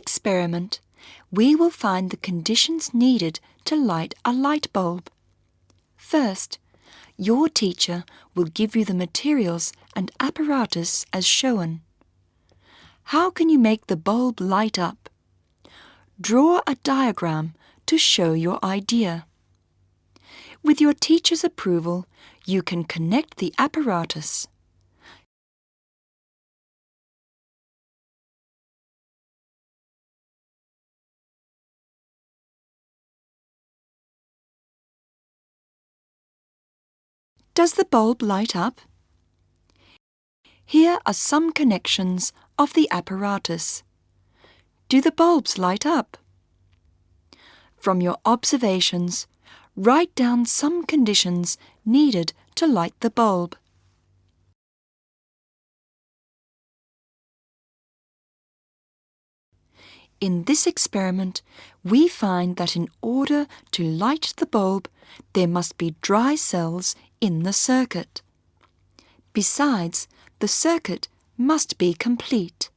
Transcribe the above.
experiment, we will find the conditions needed to light a light bulb. First, your teacher will give you the materials and apparatus as shown. How can you make the bulb light up? Draw a diagram to show your idea. With your teacher's approval, you can connect the apparatus. Does the bulb light up? Here are some connections of the apparatus. Do the bulbs light up? From your observations, write down some conditions needed to light the bulb. In this experiment, we find that in order to light the bulb, there must be dry cells in the circuit. Besides, the circuit must be complete.